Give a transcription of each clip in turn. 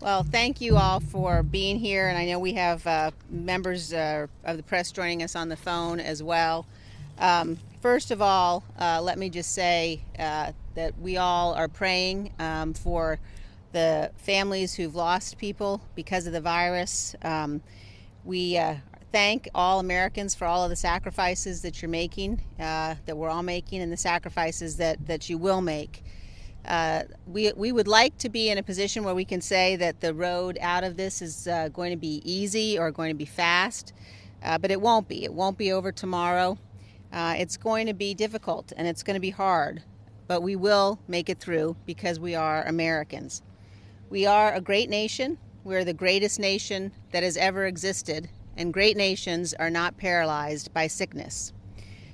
Well, thank you all for being here, and I know we have members of the press joining us on the phone as well. First of all, let me just say that we all are praying for the families who've lost people because of the virus. We thank all Americans for all of the sacrifices that you're making, that we're all making, and the sacrifices that you will make. We would like to be in a position where we can say that the road out of this is going to be easy or going to be fast, but it won't be. It won't be over tomorrow. It's going to be difficult and it's going to be hard, but we will make it through because we are Americans. We are a great nation. We're the greatest nation that has ever existed, and great nations are not paralyzed by sickness.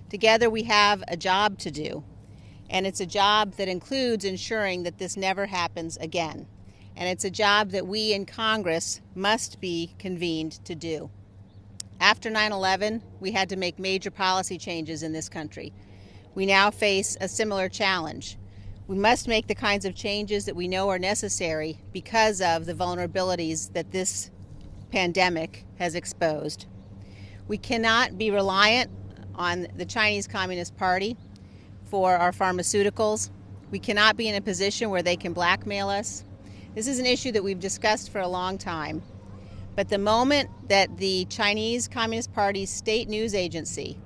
Together we have a job to do. And it's a job that includes ensuring that this never happens again. And it's a job that we in Congress must be convened to do. After 9/11, we had to make major policy changes in this country. We now face a similar challenge. We must make the kinds of changes that we know are necessary because of the vulnerabilities that this pandemic has exposed. We cannot be reliant on the Chinese Communist Party for our pharmaceuticals. We cannot be in a position where they can blackmail us. This is an issue that we've discussed for a long time. But the moment that the Chinese Communist Party's state news agency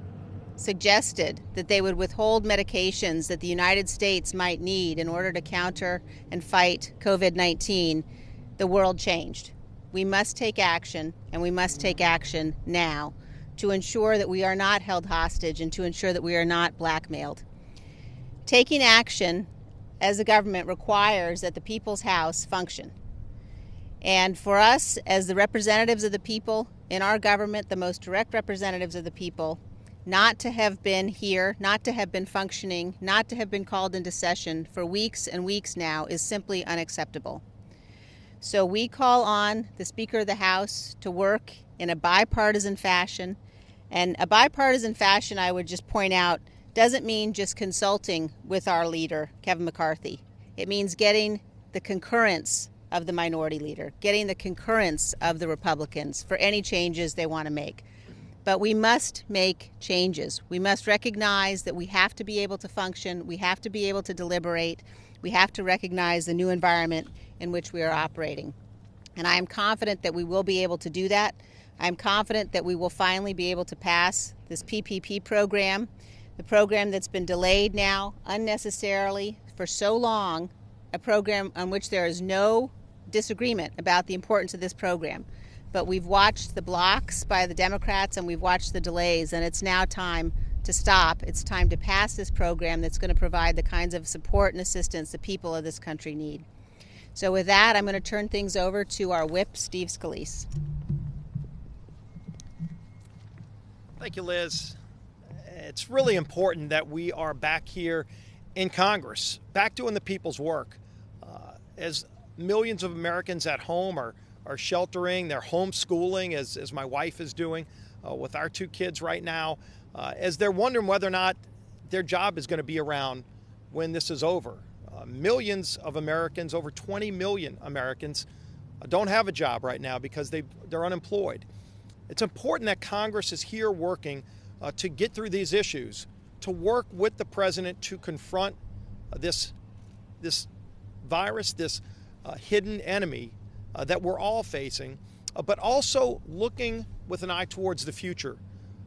suggested that they would withhold medications that the United States might need in order to counter and fight COVID-19, the world changed. We must take action, and we must take action now to ensure that we are not held hostage and to ensure that we are not blackmailed. Taking action as a government requires that the people's house function. And for us, as the representatives of the people in our government, the most direct representatives of the people, not to have been here, not to have been functioning, not to have been called into session for weeks and weeks now is simply unacceptable. So we call on the Speaker of the House to work in a bipartisan fashion. And a bipartisan fashion, I would just point out, doesn't mean just consulting with our leader, Kevin McCarthy. It means getting the concurrence of the minority leader, getting the concurrence of the Republicans for any changes they want to make. But we must make changes. We must recognize that we have to be able to function. We have to be able to deliberate. We have to recognize the new environment in which we are operating. And I am confident that we will be able to do that. I'm confident that we will finally be able to pass this PPP program, the program that's been delayed now unnecessarily for so long, a program on which there is no disagreement about the importance of this program. But we've watched the blocks by the Democrats and we've watched the delays, and it's now time to stop. It's time to pass this program that's going to provide the kinds of support and assistance the people of this country need. So with that, I'm going to turn things over to our whip, Steve Scalise. Thank you, Liz. It's really important that we are back here in Congress, back doing the people's work. As millions of Americans at home are sheltering, they're homeschooling, as my wife is doing with our two kids right now, as they're wondering whether or not their job is going to be around when this is over. Millions of Americans, over 20 million Americans, don't have a job right now because they're unemployed. It's important that Congress is here working to get through these issues, to work with the president to confront this virus, this hidden enemy that we're all facing, but also looking with an eye towards the future,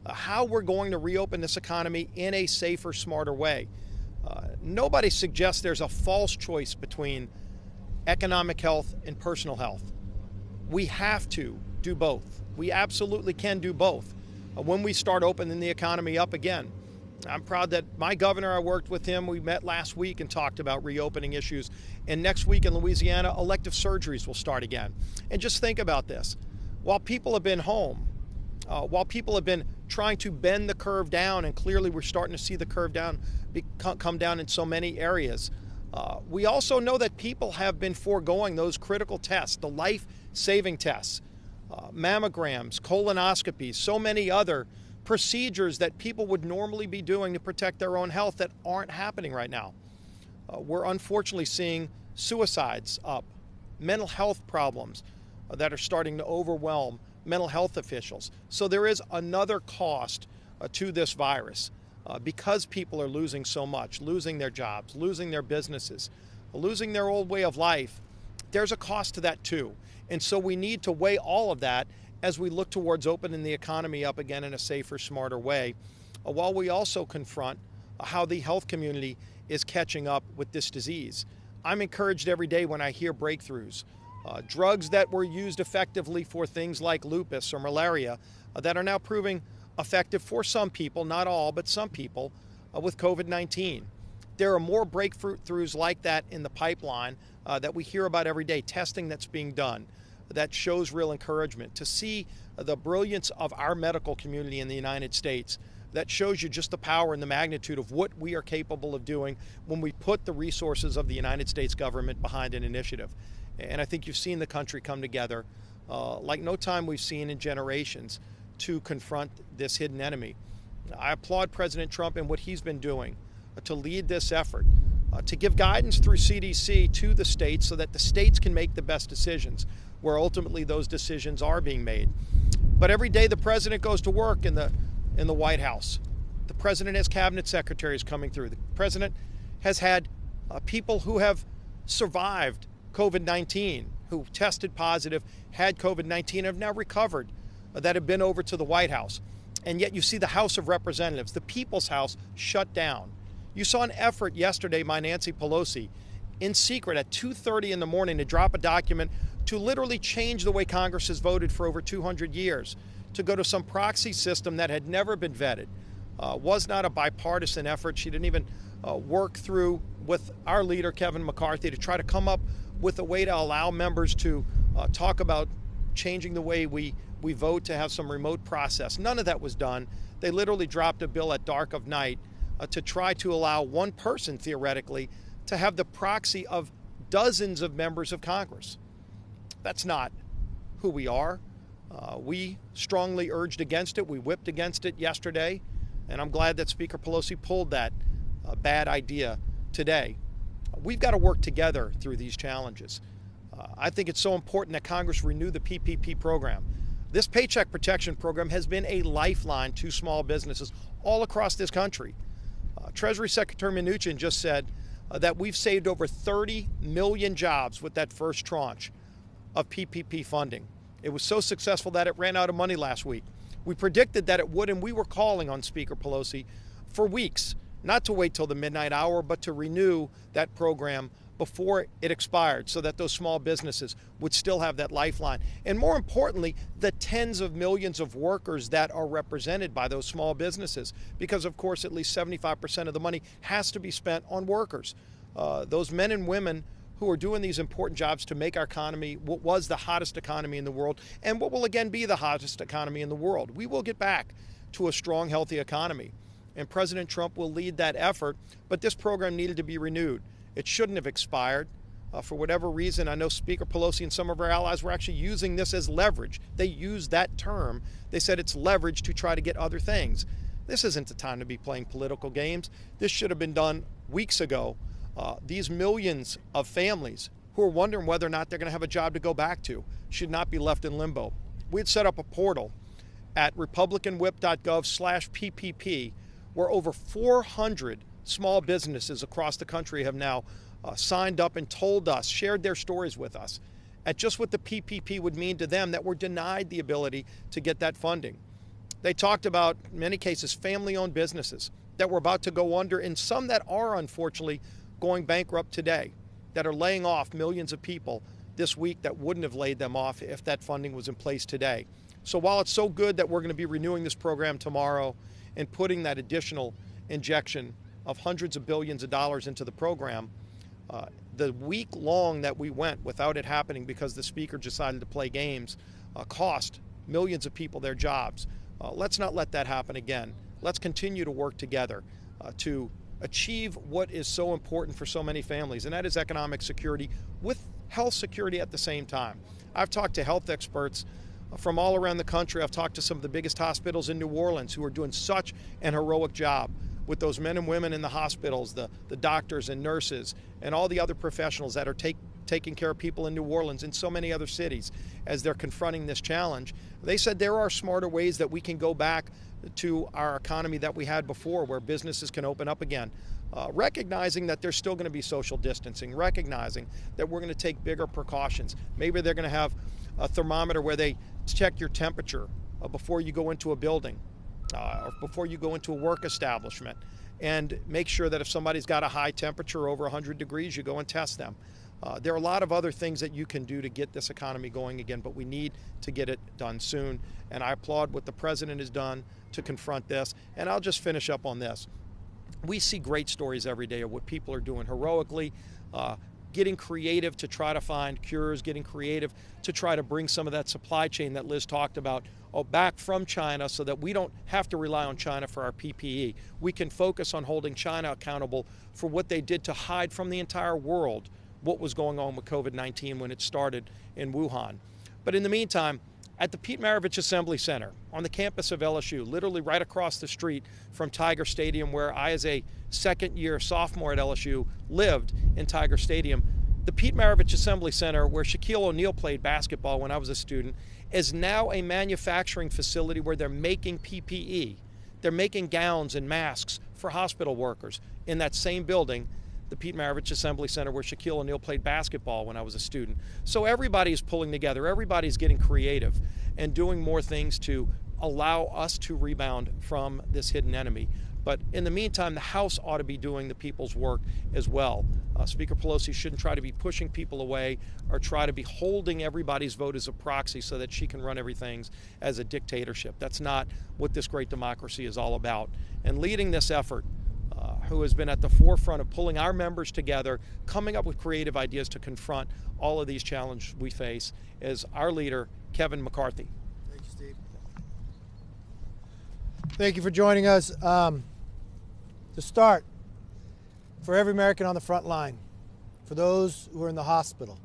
how we're going to reopen this economy in a safer, smarter way. Nobody suggests there's a false choice between economic health and personal health. We have to do both. We absolutely can do both when we start opening the economy up again. I'm proud that my governor, I worked with him. We met last week and talked about reopening issues. And next week in Louisiana, elective surgeries will start again. And just think about this. While people have been home, while people have been trying to bend the curve down, and clearly we're starting to see the curve down come down in so many areas, we also know that people have been foregoing those critical tests, the life-saving tests, mammograms, colonoscopies, so many other procedures that people would normally be doing to protect their own health that aren't happening right now. We're unfortunately seeing suicides up, mental health problems that are starting to overwhelm mental health officials. So there is another cost to this virus because people are losing so much, losing their jobs, losing their businesses, losing their old way of life. There's a cost to that too. And so we need to weigh all of that as we look towards opening the economy up again in a safer, smarter way, while we also confront how the health community is catching up with this disease. I'm encouraged every day when I hear breakthroughs. Drugs that were used effectively for things like lupus or malaria that are now proving effective for some people, not all, but some people with COVID-19. There are more breakthroughs like that in the pipeline that we hear about every day, testing that's being done that shows real encouragement. To see the brilliance of our medical community in the United States, that shows you just the power and the magnitude of what we are capable of doing when we put the resources of the United States government behind an initiative. And I think you've seen the country come together like no time we've seen in generations to confront this hidden enemy. I applaud President Trump and what he's been doing to lead this effort, to give guidance through CDC to the states so that the states can make the best decisions where ultimately those decisions are being made. But every day the president goes to work in the White House. The president has cabinet secretaries coming through. The president has had people who have survived COVID-19, who tested positive, had COVID-19, have now recovered, that have been over to the White House. And yet you see the House of Representatives, the People's House, shut down. You saw an effort yesterday by Nancy Pelosi in secret at 2:30 in the morning to drop a document to literally change the way Congress has voted for over 200 years, to go to some proxy system that had never been vetted, was not a bipartisan effort. She didn't even work through with our leader, Kevin McCarthy, to try to come up with a way to allow members to talk about changing the way we vote, to have some remote process. None of that was done. They literally dropped a bill at dark of night to try to allow one person, theoretically, to have the proxy of dozens of members of Congress. That's not who we are. We strongly urged against it. We whipped against it yesterday, and I'm glad that Speaker Pelosi pulled that bad idea today. We've got to work together through these challenges. I think it's so important that Congress renew the PPP program. This Paycheck Protection Program has been a lifeline to small businesses all across this country. Treasury Secretary Mnuchin just said that we've saved over 30 million jobs with that first tranche of PPP funding. It was so successful that it ran out of money last week. We predicted that it would, and we were calling on Speaker Pelosi for weeks, not to wait till the midnight hour, but to renew that program before it expired so that those small businesses would still have that lifeline. And more importantly, the tens of millions of workers that are represented by those small businesses, because of course at least 75% of the money has to be spent on workers. Those men and women who are doing these important jobs to make our economy what was the hottest economy in the world and what will again be the hottest economy in the world. We will get back to a strong, healthy economy. And President Trump will lead that effort, but this program needed to be renewed. It shouldn't have expired. For whatever reason, I know Speaker Pelosi and some of our allies were actually using this as leverage. They used that term. They said it's leverage to try to get other things. This isn't the time to be playing political games. This should have been done weeks ago. These millions of families who are wondering whether or not they're going to have a job to go back to should not be left in limbo. We had set up a portal at republicanwhip.gov/PPP where over 400 small businesses across the country have now signed up and told us, shared their stories with us, at just what the PPP would mean to them that were denied the ability to get that funding. They talked about, in many cases, family-owned businesses that were about to go under, and some that are unfortunately going bankrupt today, that are laying off millions of people this week that wouldn't have laid them off if that funding was in place today. So while it's so good that we're going to be renewing this program tomorrow and putting that additional injection of hundreds of billions of dollars into the program, the week long that we went without it happening because the speaker decided to play games cost millions of people their jobs. Let's not let that happen again. Let's continue to work together to achieve what is so important for so many families, and that is economic security with health security at the same time. I've talked to health experts from all around the country. I've talked to some of the biggest hospitals in New Orleans who are doing such an heroic job with those men and women in the hospitals, the doctors and nurses, and all the other professionals that are taking care of people in New Orleans and so many other cities as they're confronting this challenge. They said there are smarter ways that we can go back to our economy that we had before, where businesses can open up again. Recognizing that there's still going to be social distancing, recognizing that we're going to take bigger precautions. Maybe they're going to have a thermometer where they check your temperature before you go into a building or before you go into a work establishment, and make sure that if somebody's got a high temperature over 100 degrees, you go and test them. There are a lot of other things that you can do to get this economy going again, but we need to get it done soon. And I applaud what the president has done to confront this. And I'll just finish up on this. We see great stories every day of what people are doing heroically, getting creative to try to find cures, getting creative to try to bring some of that supply chain that Liz talked about back from China, so that we don't have to rely on China for our PPE. We can focus on holding China accountable for what they did to hide from the entire world what was going on with COVID-19 when it started in Wuhan. But in the meantime, at the Pete Maravich Assembly Center on the campus of LSU, literally right across the street from Tiger Stadium, where I, as a second-year sophomore at LSU, lived in Tiger Stadium, the Pete Maravich Assembly Center, where Shaquille O'Neal played basketball when I was a student, is now a manufacturing facility where they're making PPE. They're making gowns and masks for hospital workers in that same building, the Pete Maravich Assembly Center, where Shaquille O'Neal played basketball when I was a student. So everybody's pulling together, everybody's getting creative and doing more things to allow us to rebound from this hidden enemy. But in the meantime, the House ought to be doing the people's work as well. Speaker Pelosi shouldn't try to be pushing people away or try to be holding everybody's vote as a proxy so that she can run everything as a dictatorship. That's not what this great democracy is all about. And leading this effort, who has been at the forefront of pulling our members together, coming up with creative ideas to confront all of these challenges we face, is our leader, Kevin McCarthy. Thank you, Steve. Thank you for joining us. To start, for every American on the front line, for those who are in the hospital,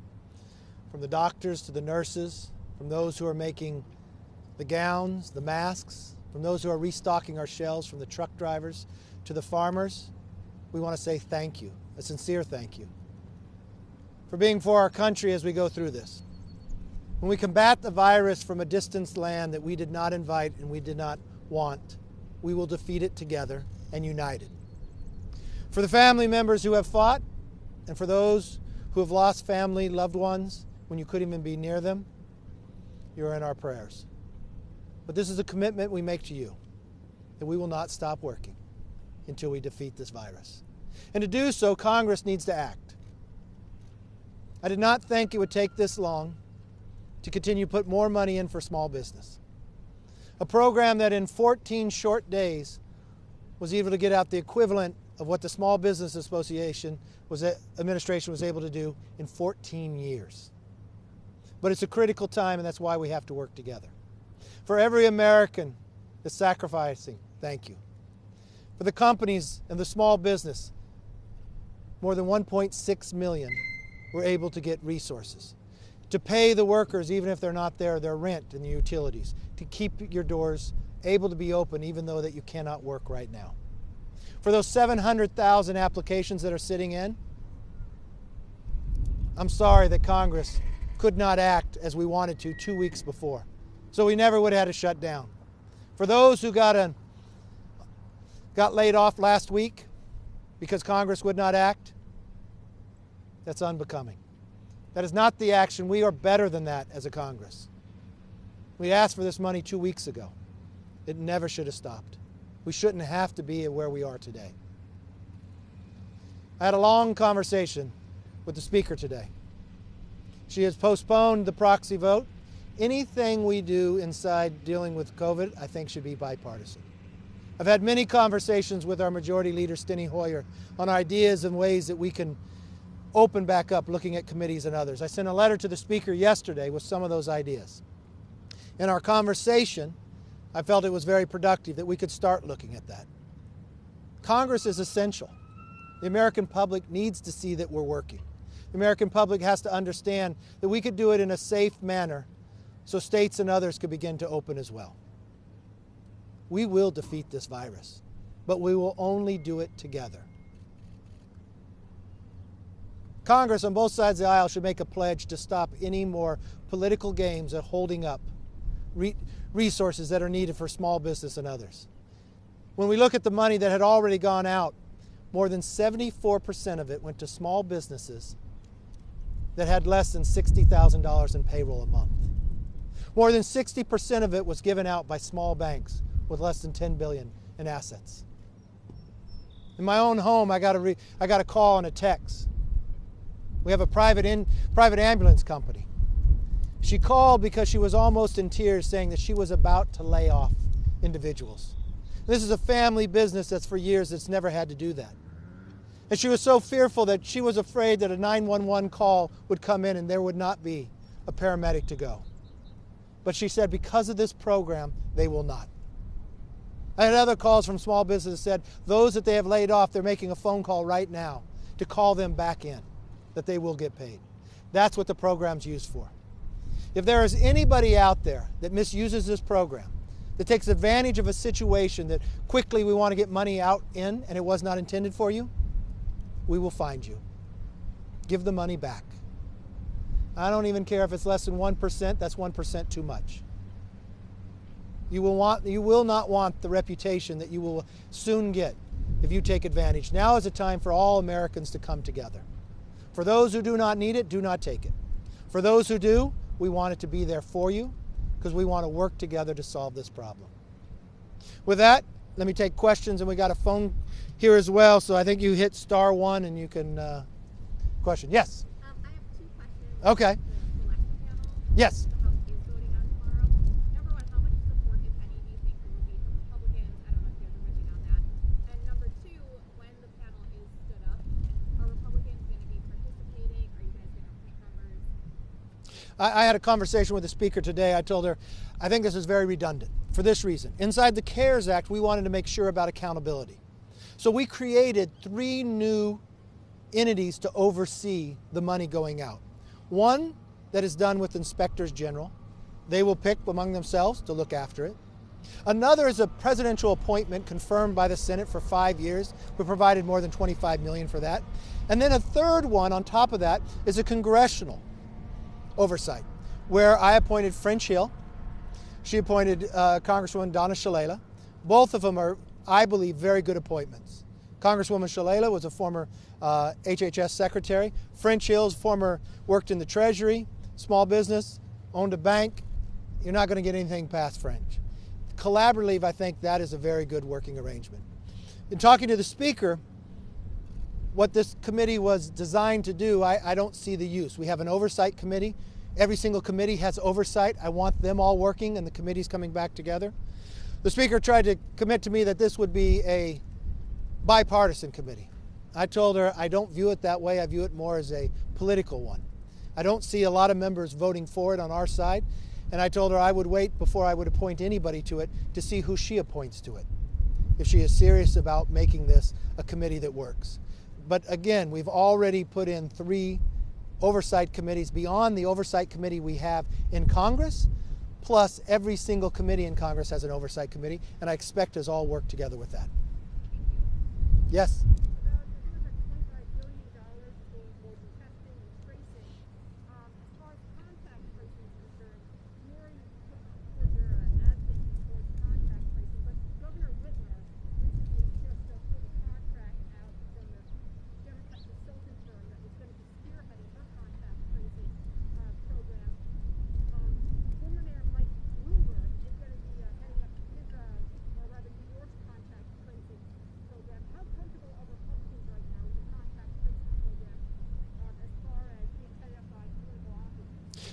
from the doctors to the nurses, from those who are making the gowns, the masks, from those who are restocking our shelves, from the truck drivers to the farmers, we want to say thank you, a sincere thank you, for being for our country as we go through this. When we combat the virus from a distant land that we did not invite and we did not want, we will defeat it together and united. For the family members who have fought, and for those who have lost family, loved ones, when you couldn't even be near them, you're in our prayers. But this is a commitment we make to you, that we will not stop working until we defeat this virus. And to do so, Congress needs to act. I did not think it would take this long to continue to put more money in for small business. A program that in 14 short days was able to get out the equivalent of what the Small Business Administration was able to do in 14 years. But it's a critical time, and that's why we have to work together. For every American that's sacrificing, thank you. For the companies and the small business, more than 1.6 million were able to get resources. To pay the workers, even if they're not there, their rent and the utilities. To keep your doors able to be open even though that you cannot work right now. For those 700,000 applications that are sitting in, I'm sorry that Congress could not act as we wanted to 2 weeks before. So we never would have had to shut down. For those who got laid off last week because Congress would not act, that's unbecoming. That is not the action. We are better than that as a Congress. We asked for this money 2 weeks ago. It never should have stopped. We shouldn't have to be where we are today. I had a long conversation with the Speaker today. She has postponed the proxy vote. Anything we do inside dealing with COVID, I think, should be bipartisan. I've had many conversations with our Majority Leader, Steny Hoyer, on ideas and ways that we can open back up, looking at committees and others. I sent a letter to the Speaker yesterday with some of those ideas. In our conversation, I felt it was very productive that we could start looking at that. Congress is essential. The American public needs to see that we're working. The American public has to understand that we could do it in a safe manner so states and others could begin to open as well. We will defeat this virus, but we will only do it together. Congress on both sides of the aisle should make a pledge to stop any more political games at holding up resources that are needed for small business and others. When we look at the money that had already gone out, more than 74% of it went to small businesses that had less than $60,000 in payroll a month. More than 60% of it was given out by small banks with less than $10 billion in assets. In my own home, I got a call and a text. We have a private ambulance company. She called because she was almost in tears, saying that she was about to lay off individuals. This is a family business that's for years it's never had to do that. And she was so fearful that she was afraid that a 911 call would come in and there would not be a paramedic to go. But she said because of this program, they will not. I had other calls from small businesses that said those that they have laid off, they're making a phone call right now to call them back in, that they will get paid. That's what the program's used for. If there is anybody out there that misuses this program, that takes advantage of a situation that quickly we want to get money out in and it was not intended for you, we will find you. Give the money back. I don't even care if it's less than 1%, that's 1% too much. You will not want the reputation that you will soon get if you take advantage. Now is a time for all Americans to come together. For those who do not need it, do not take it. For those who do, we want it to be there for you because we want to work together to solve this problem. With that, let me take questions, and we got a phone here as well, so I think you hit *1 and you can question. Yes? I have two questions. Okay. The select panel. Yes. The House is voting on tomorrow. Number one, how much support, if any, do you think there will be from Republicans? I don't know if you guys are riffing on that. And number two, when the panel is stood up, are Republicans going to be participating? Are you guys going to appoint members? I had a conversation with the speaker today. I told her, I think this is very redundant for this reason. Inside the CARES Act, we wanted to make sure about accountability. So we created 3 new entities to oversee the money going out. One that is done with inspectors general. They will pick among themselves to look after it. Another is a presidential appointment confirmed by the Senate for 5 years. We provided more than $25 million for that. And then a third one on top of that is a congressional oversight, where I appointed French Hill. She appointed Congresswoman Donna Shalala. Both of them are, I believe, very good appointments. Congresswoman Shalala was a former HHS secretary. French Hill's worked in the Treasury, small business, owned a bank. You're not going to get anything past French. Collaboratively, I think that is a very good working arrangement. In talking to the Speaker, what this committee was designed to do, I don't see the use. We have an oversight committee. Every single committee has oversight. I want them all working and the committees coming back together. The Speaker tried to commit to me that this would be a bipartisan committee. I told her I don't view it that way. I view it more as a political one. I don't see a lot of members voting for it on our side, and I told her I would wait before I would appoint anybody to it to see who she appoints to it, if she is serious about making this a committee that works. But again, we've already put in 3 oversight committees beyond the oversight committee we have in Congress, plus every single committee in Congress has an oversight committee, and I expect us all work together with that. Yes?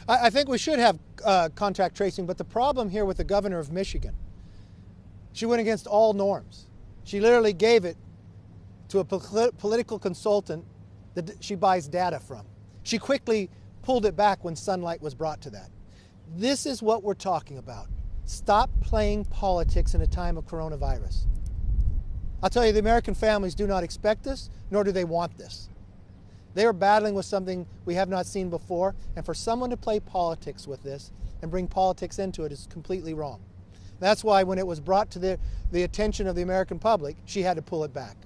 I think we should have contact tracing, but the problem here with the governor of Michigan, she went against all norms. She literally gave it to a political consultant that she buys data from. She quickly pulled it back when sunlight was brought to that. This is what we're talking about. Stop playing politics in a time of coronavirus. I'll tell you, the American families do not expect this, nor do they want this. They are battling with something we have not seen before, and for someone to play politics with this and bring politics into it is completely wrong. That's why when it was brought to the attention of the American public, she had to pull it back.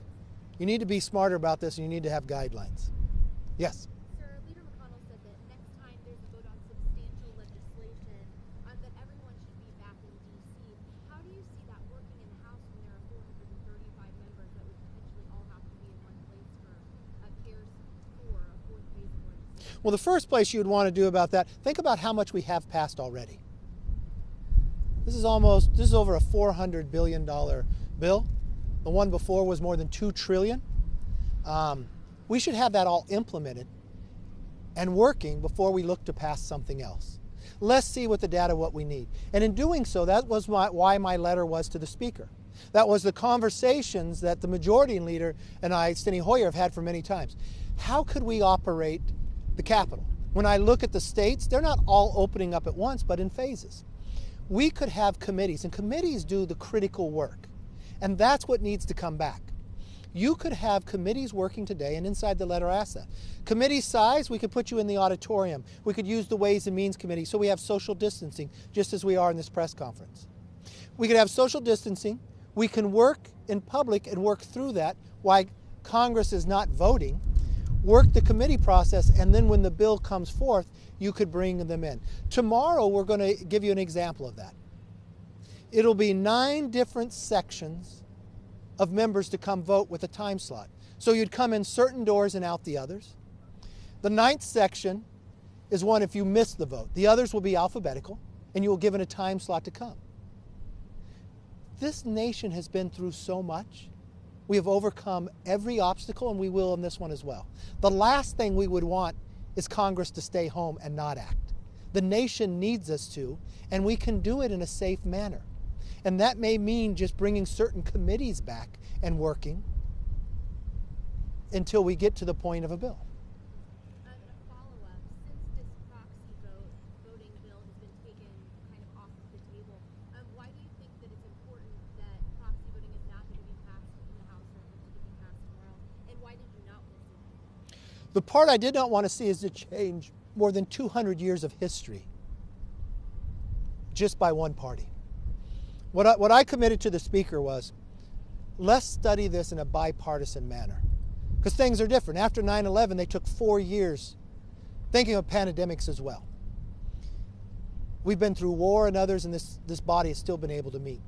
You need to be smarter about this, and you need to have guidelines. Yes? Well, the first place you'd want to do about that, think about how much we have passed already. This is over a $400 billion bill. The one before was more than $2 trillion. We should have that all implemented and working before we look to pass something else. Let's see with the data what we need. And in doing so, that was why my letter was to the Speaker. That was the conversations that the Majority Leader and I, Steny Hoyer, have had for many times. How could we operate the Capitol? When I look at the states, they're not all opening up at once, but in phases. We could have committees, and committees do the critical work. And that's what needs to come back. You could have committees working today, and inside the letter I asked that. Committee size, we could put you in the auditorium. We could use the Ways and Means Committee so we have social distancing, just as we are in this press conference. We could have social distancing. We can work in public and work through that while Congress is not voting. Work the committee process, and then when the bill comes forth, you could bring them in. Tomorrow, we're going to give you an example of that. It'll be 9 different sections of members to come vote with a time slot. So you'd come in certain doors and out the others. The 9th section is one if you miss the vote. The others will be alphabetical, and you will given a time slot to come. This nation has been through so much. We have overcome every obstacle, and we will in this one as well. The last thing we would want is Congress to stay home and not act. The nation needs us to, and we can do it in a safe manner. And that may mean just bringing certain committees back and working until we get to the point of a bill. A follow-up, since this proxy voting bill has been taken kind of off of the table, why do you think that it's important that proxy voting is not going to be passed in the House or it's going to be passed tomorrow? And why did you not want to see that? The part I did not want to see is to change more than 200 years of history just by one party. What I committed to the Speaker was, let's study this in a bipartisan manner. Because things are different. After 9/11, they took 4 years thinking of pandemics as well. We've been through war and others, and this body has still been able to meet.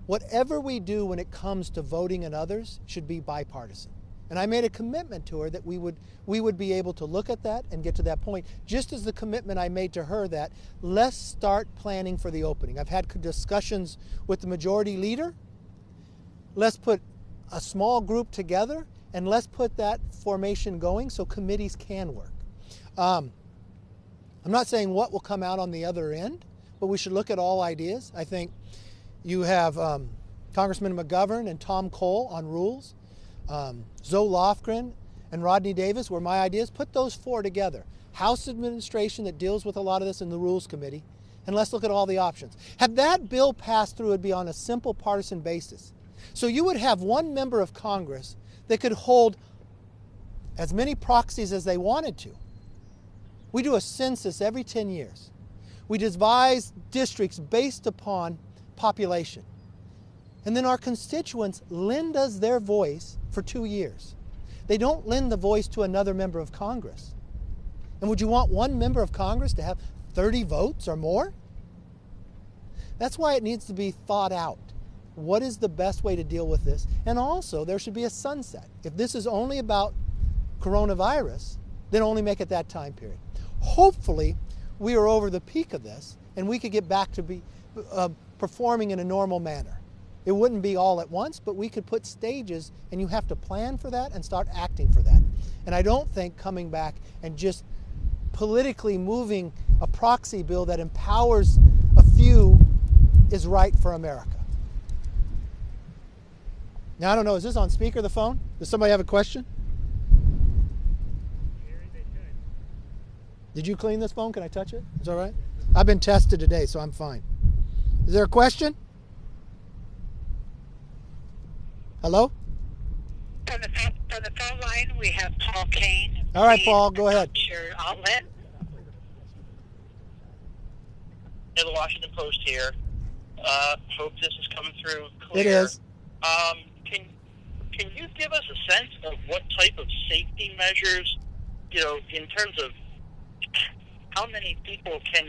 Whatever we do when it comes to voting and others should be bipartisan. And I made a commitment to her that we would be able to look at that and get to that point, just as the commitment I made to her that let's start planning for the opening. I've had discussions with the Majority Leader. Let's put a small group together and let's put that formation going so committees can work. I'm not saying what will come out on the other end, but we should look at all ideas. I think you have Congressman McGovern and Tom Cole on rules. Zoe Lofgren and Rodney Davis were my ideas. Put those 4 together. House administration that deals with a lot of this in the Rules Committee, and let's look at all the options. Had that bill passed through, it would be on a simple partisan basis. So you would have one member of Congress that could hold as many proxies as they wanted to. We do a census every 10 years. We devise districts based upon population. And then our constituents lend us their voice for 2 years. They don't lend the voice to another member of Congress. And would you want one member of Congress to have 30 votes or more? That's why it needs to be thought out. What is the best way to deal with this? And also, there should be a sunset. If this is only about coronavirus, then only make it that time period. Hopefully, we are over the peak of this, and we could get back to be performing in a normal manner. It wouldn't be all at once, but we could put stages, and you have to plan for that and start acting for that. And I don't think coming back and just politically moving a proxy bill that empowers a few is right for America. Now, I don't know, is this on speaker, the phone? Does somebody have a question? Did you clean this phone? Can I touch it? Is that all right? I've been tested today, so I'm fine. Is there a question? Hello? On the phone line, we have Paul Kane. All right, Paul, go ahead. Your outlet. The Washington Post here. Hope this is coming through clear. It is. Can you give us a sense of what type of safety measures, in terms of how many people can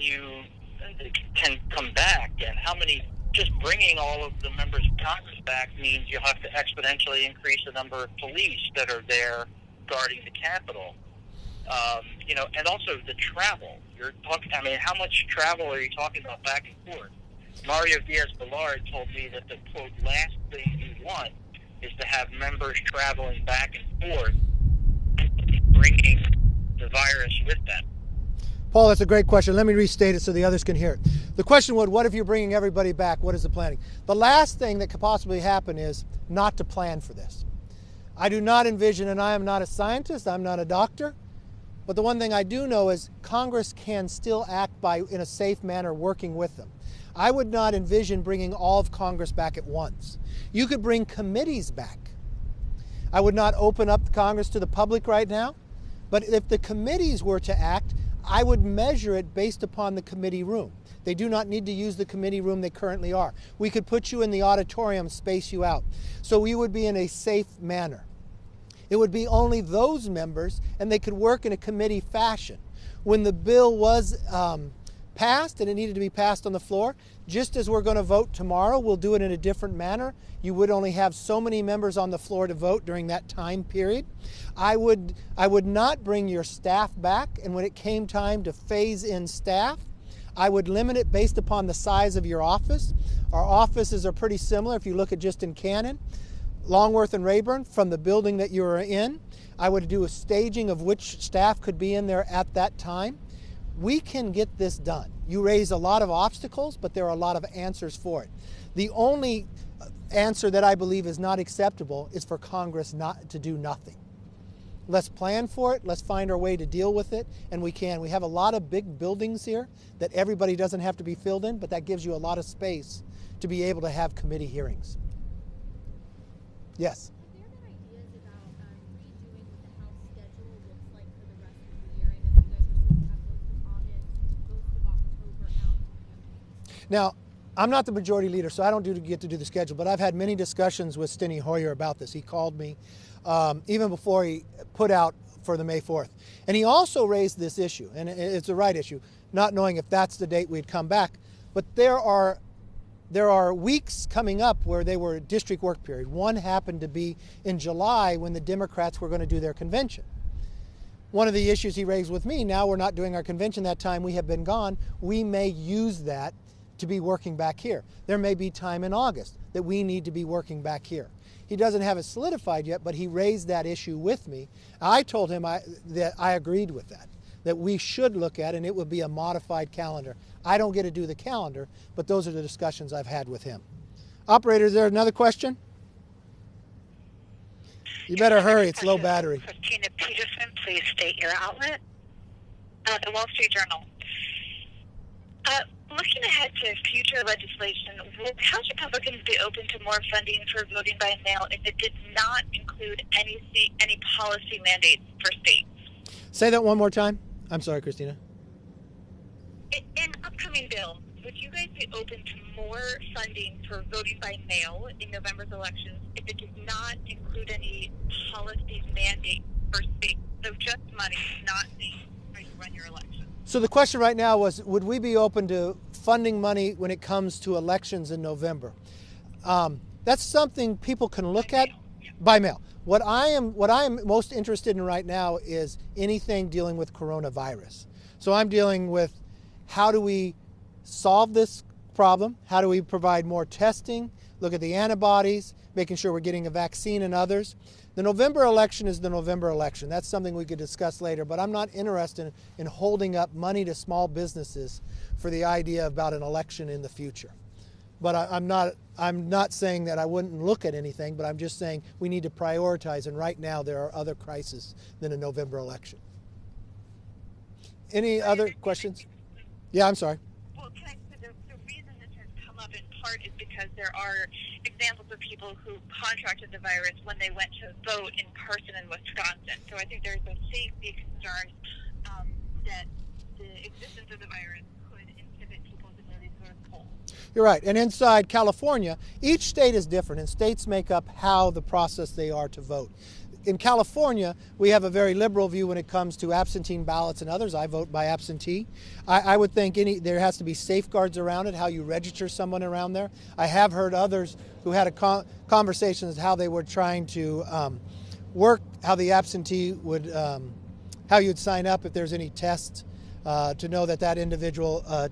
come back, and how many? Just bringing all of the members of Congress back means you'll have to exponentially increase the number of police that are there guarding the Capitol. And also the travel. You're talking. I mean, how much travel are you talking about back and forth? Mario Diaz-Balart told me that the quote last thing you want is to have members traveling back and forth, bringing the virus with them. Paul, that's a great question. Let me restate it so the others can hear it. The question was, what if you're bringing everybody back? What is the planning? The last thing that could possibly happen is not to plan for this. I do not envision, and I am not a scientist, I'm not a doctor, but the one thing I do know is Congress can still act in a safe manner working with them. I would not envision bringing all of Congress back at once. You could bring committees back. I would not open up Congress to the public right now, but if the committees were to act, I would measure it based upon the committee room. They do not need to use the committee room they currently are. We could put you in the auditorium, space you out. So we would be in a safe manner. It would be only those members, and they could work in a committee fashion. When the bill was passed and it needed to be passed on the floor, just as we're going to vote tomorrow, we'll do it in a different manner. You would only have so many members on the floor to vote during that time period. I would not bring your staff back, and when it came time to phase in staff, I would limit it based upon the size of your office. Our offices are pretty similar if you look at just in Cannon, Longworth and Rayburn, from the building that you are in. I would do a staging of which staff could be in there at that time. We can get this done. You raise a lot of obstacles, but there are a lot of answers for it. The only answer that I believe is not acceptable is for Congress not to do nothing. Let's plan for it. Let's find our way to deal with it, and we can. We have a lot of big buildings here that everybody doesn't have to be filled in, but that gives you a lot of space to be able to have committee hearings. Yes? Have there been ideas about redoing what the House schedule looks like for the rest of the year? I know you guys are supposed to have most of August, most of October out. Now, I'm not the majority leader, so I don't get to do the schedule, but I've had many discussions with Steny Hoyer about this. He called me even before he put out for the May 4th. And he also raised this issue, and it's the right issue, not knowing if that's the date we'd come back. But there are weeks coming up where they were district work period. One happened to be in July when the Democrats were going to do their convention. One of the issues he raised with me, now we're not doing our convention that time, we have been gone, we may use that to be working back here. There may be time in August that we need to be working back here. He doesn't have it solidified yet, but he raised that issue with me. I told him that I agreed with that we should look at, and it would be a modified calendar. I don't get to do the calendar, but those are the discussions I've had with him. Operator, is there another question? You better hurry, it's low battery. Christina Peterson, please state your outlet. The Wall Street Journal. Looking ahead to future legislation, would House Republicans be open to more funding for voting by mail if it did not include any policy mandates for states? Say that one more time. I'm sorry, Christina. In upcoming bills, would you guys be open to more funding for voting by mail in November's elections if it did not include any policy mandates for states? So just money, not saying how you run your election. So the question right now was, would we be open to funding money when it comes to elections in November? That's something people can look at by mail. What I am most interested in right now is anything dealing with coronavirus. So I'm dealing with how do we solve this problem? How do we provide more testing? Look at the antibodies, making sure we're getting a vaccine and others. The November election is the November election. That's something we could discuss later, but I'm not interested in holding up money to small businesses for the idea about an election in the future. But I'm not saying that I wouldn't look at anything, but I'm just saying we need to prioritize, and right now there are other crises than a November election. Any other questions? Yeah, I'm sorry. Well, the reason this has come up in part is because there are examples of people who contracted the virus when they went to vote in person in Wisconsin. So I think there's a safety concern that the existence of the virus could inhibit people's ability to go to the polls. You're right. And inside California, each state is different, and states make up how the process they are to vote. In California, we have a very liberal view when it comes to absentee ballots and others. I vote by absentee. I would think there has to be safeguards around it, how you register someone around there. I have heard others who had a conversations how they were trying to work, how the absentee would how you'd sign up if there's any tests to know that that individual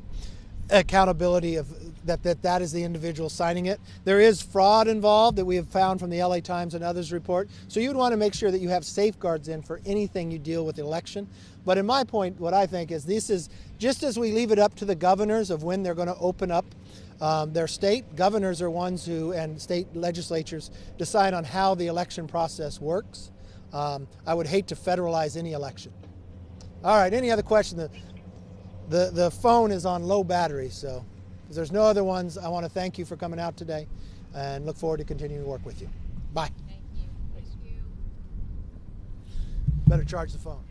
accountability of that is the individual signing it. There is fraud involved that we have found from the LA Times and others report. So you'd want to make sure that you have safeguards in for anything you deal with the election. But in my point, what I think is this is just as we leave it up to the governors of when they're going to open up their state. Governors are ones who, and state legislatures, decide on how the election process works. I would hate to federalize any election. All right, any other question? The phone is on low battery, so if there's no other ones, I want to thank you for coming out today and look forward to continuing to work with you. Bye. Thank you. Thank you. Better charge the phone.